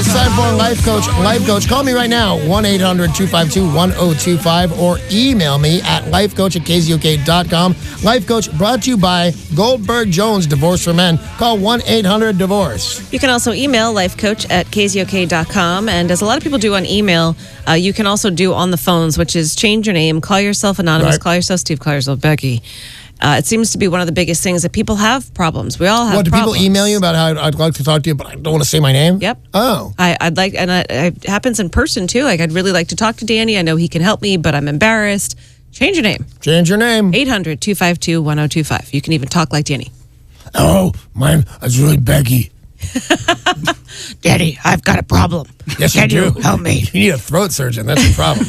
It's time for Life Coach. Life Coach, call me right now, 1-800-252-1025, or email me at lifecoach@kzok.com. Life Coach brought to you by Goldberg Jones Divorce for Men. Call 1-800-DIVORCE. You can also email lifecoach@kzok.com. And as a lot of people do on email, you can also do on the phones, which is change your name, call yourself anonymous, call yourself Steve, call yourself Becky. It seems to be one of the biggest things that people have problems. We all have What, do problems. people email you about how I'd like to talk to you, but I don't want to say my name? Yep. Oh. I'd like, and it happens in person too. Like, I'd really like to talk to Danny. I know he can help me, but I'm embarrassed. Change your name. Change your name. 800-252-1025. You can even talk like Danny. Oh, mine is really Becky. Daddy, I've got a problem. Yes, Can you you do. help me? You need a throat surgeon. That's the problem.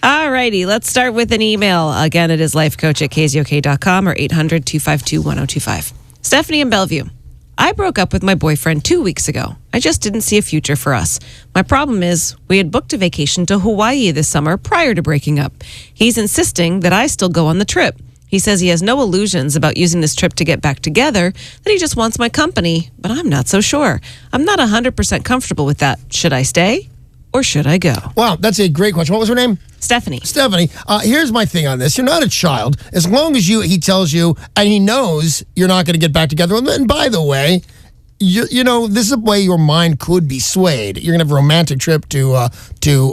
All righty, let's start with an email. Again, it is lifecoach@kzok.com or 800-252-1025. Stephanie in Bellevue. I broke up with my boyfriend 2 weeks ago. I just didn't see a future for us. My problem is we had booked a vacation to Hawaii this summer prior to breaking up. He's insisting that I still go on the trip. He says he has no illusions about using this trip to get back together, that he just wants my company, but I'm not so sure. I'm not 100% comfortable with that. Should I stay or should I go? Wow, that's a great question. What was her name? Stephanie. Stephanie, here's my thing on this. You're not a child. As long as he tells you, and he knows you're not going to get back together. And by the way, you know, this is a way your mind could be swayed. You're going to have a romantic trip to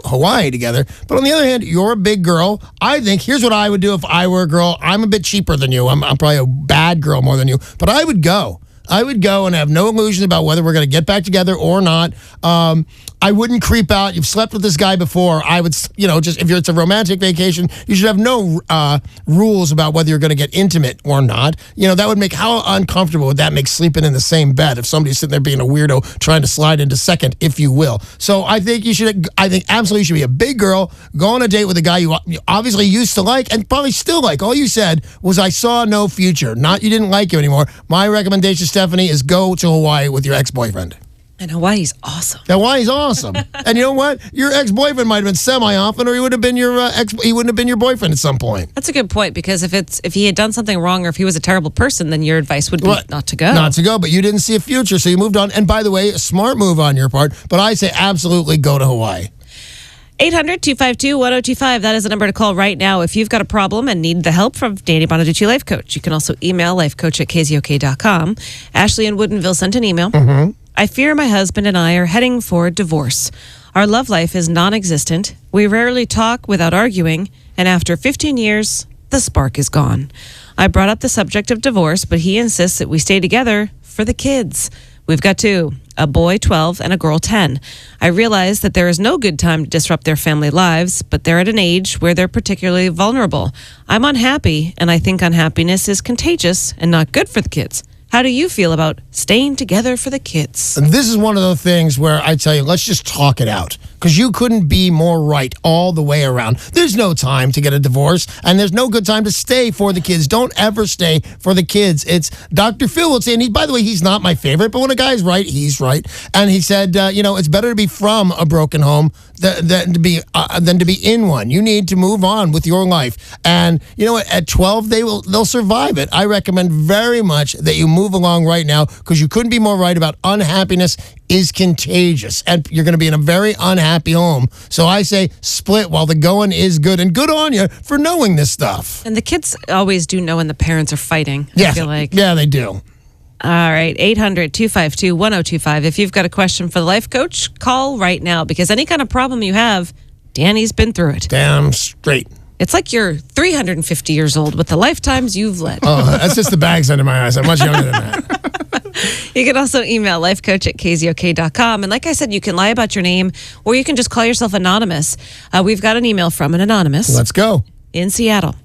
Hawaii together. But on the other hand, you're a big girl. I think, here's what I would do if I were a girl. I'm a bit cheaper than you. I'm probably a bad girl more than you. But I would go. I would go and have no illusions about whether we're going to get back together or not. I wouldn't creep out. You've slept with this guy before. I would, just if it's a romantic vacation, you should have no rules about whether you're going to get intimate or not. That would make, how uncomfortable would that make sleeping in the same bed if somebody's sitting there being a weirdo trying to slide into second, if you will. So I think absolutely you should be a big girl, go on a date with a guy you obviously used to like and probably still like. All you said was, I saw no future, not you didn't like you anymore. My recommendation, Stephanie, is go to Hawaii with your ex-boyfriend. And Hawaii's awesome. Hawaii's awesome. And you know what? Your ex-boyfriend might have been semi-often, or he would have been your he wouldn't have been your boyfriend at some point. That's a good point, because if he had done something wrong or if he was a terrible person, then your advice would be not to go. Not to go, but you didn't see a future, so you moved on. And by the way, a smart move on your part, but I say absolutely go to Hawaii. 800-252-1025. That is the number to call right now if you've got a problem and need the help from Danny Bonaduce, Life Coach. You can also email lifecoach@kzok.com. Ashley in Woodinville sent an email. Mm-hmm. I fear my husband and I are heading for a divorce. Our love life is non-existent. We rarely talk without arguing, and after 15 years, the spark is gone. I brought up the subject of divorce, but he insists that we stay together for the kids. We've got two, a boy 12 and a girl 10. I realize that there is no good time to disrupt their family lives, but they're at an age where they're particularly vulnerable. I'm unhappy, and I think unhappiness is contagious and not good for the kids. How do you feel about staying together for the kids? And this is one of those things where I tell you, let's just talk it out. Because you couldn't be more right all the way around. There's no time to get a divorce, and there's no good time to stay for the kids. Don't ever stay for the kids. It's Dr. Phil will say, and by the way, he's not my favorite, but when a guy's right, he's right. And he said, it's better to be from a broken home than to be in one. You need to move on with your life. And you know what? At 12, they'll survive it. I recommend very much that you move along right now, because you couldn't be more right about unhappiness is contagious, and you're going to be in a very unhappy home. So I say split while the going is good, and good on you for knowing this stuff. And the kids always do know when the parents are fighting, I feel like. Yeah, they do. All right, 800-252-1025. If you've got a question for the life coach, call right now, because any kind of problem you have, Danny's been through it. Damn straight. It's like you're 350 years old with the lifetimes you've led. Oh, that's just the bags under my eyes. I'm much younger than that. You can also email lifecoach@kzok.com. And like I said, you can lie about your name, or you can just call yourself anonymous. We've got an email from an anonymous. Let's go. In Seattle.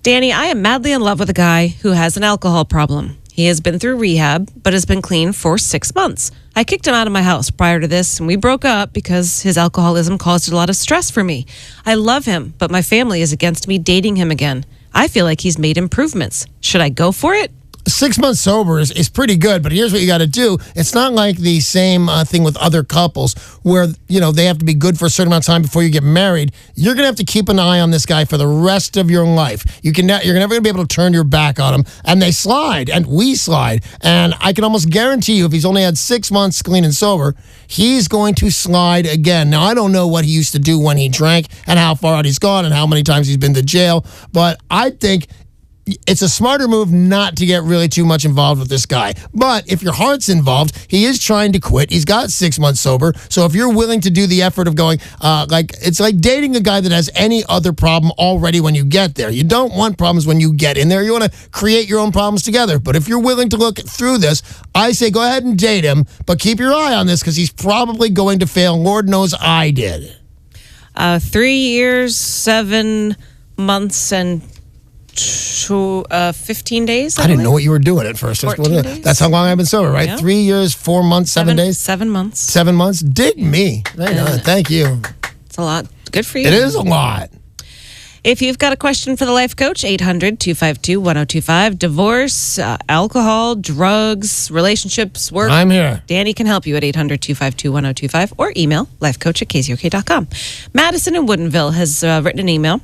Danny, I am madly in love with a guy who has an alcohol problem. He has been through rehab, but has been clean for 6 months. I kicked him out of my house prior to this, and we broke up because his alcoholism caused a lot of stress for me. I love him, but my family is against me dating him again. I feel like he's made improvements. Should I go for it? 6 months sober is pretty good, but here's what you got to do. It's not like the same thing with other couples where, they have to be good for a certain amount of time before you get married. You're going to have to keep an eye on this guy for the rest of your life. You're never going to be able to turn your back on him. And they slide, and we slide. And I can almost guarantee you if he's only had 6 months clean and sober, he's going to slide again. Now, I don't know what he used to do when he drank and how far out he's gone and how many times he's been to jail, but I think it's a smarter move not to get really too much involved with this guy. But if your heart's involved, he is trying to quit. He's got 6 months sober. So if you're willing to do the effort of going, it's like dating a guy that has any other problem already when you get there. You don't want problems when you get in there. You want to create your own problems together. But if you're willing to look through this, I say go ahead and date him, but keep your eye on this because he's probably going to fail. Lord knows I did. 3 years, 7 months, and 15 days. I didn't know what you were doing at first. 14 days? That's how long I've been sober, right? Yeah. 3 years, 4 months, 7 days? 7 months. 7 months? Dig me. Thank you. It's a lot. Good for you. It is a lot. If you've got a question for the life coach, 800-252-1025. Divorce, alcohol, drugs, relationships, work. I'm here. Danny can help you at 800-252-1025 or email lifecoach@KZOK.com. Madison in Woodinville has written an email.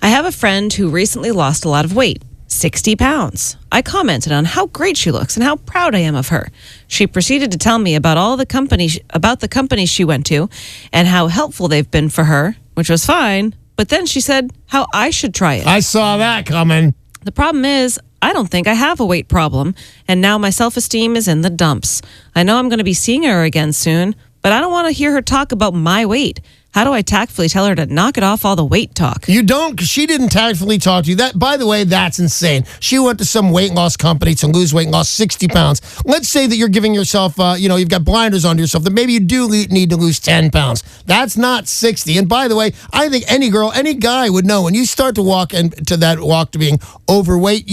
I have a friend who recently lost a lot of weight, 60 pounds. I commented on how great she looks and how proud I am of her. She proceeded to tell me about the companies she went to and how helpful they've been for her, which was fine. But then she said how I should try it. I saw that coming. The problem is, I don't think I have a weight problem, and now my self-esteem is in the dumps. I know I'm going to be seeing her again soon, but I don't want to hear her talk about my weight. How do I tactfully tell her to knock it off all the weight talk? You don't, because she didn't tactfully talk to you. That, by the way, that's insane. She went to some weight loss company to lose weight and lost 60 pounds. Let's say that you're giving yourself, you've got blinders on yourself, that maybe you do need to lose 10 pounds. That's not 60. And by the way, I think any girl, any guy would know when you start to walk into that walk to being overweight,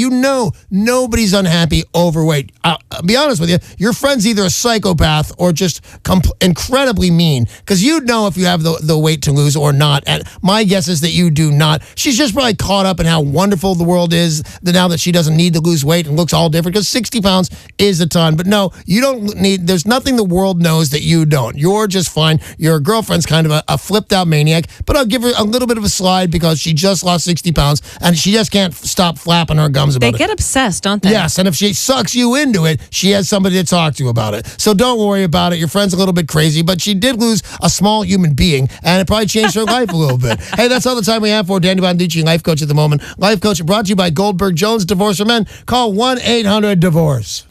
nobody's unhappy overweight. I'll be honest with you, your friend's either a psychopath or just incredibly mean, because you'd know if you have the weight to lose or not. And my guess is that you do not. She's just probably caught up in how wonderful the world is now that she doesn't need to lose weight and looks all different, because 60 pounds is a ton. But no, you don't need, there's nothing the world knows that you don't. You're just fine. Your girlfriend's kind of a flipped out maniac, but I'll give her a little bit of a slide because she just lost 60 pounds and she just can't stop flapping her gums about it. They get obsessed, don't they? Yes, and if she sucks you into it, she has somebody to talk to about it. So don't worry about it. Your friend's a little bit crazy, but she did lose a small human being, and it probably changed her life a little bit. Hey, that's all the time we have for Danny Bonaduce, Life Coach at the moment. Life Coach brought to you by Goldberg Jones Divorce for Men. Call 1-800-DIVORCE.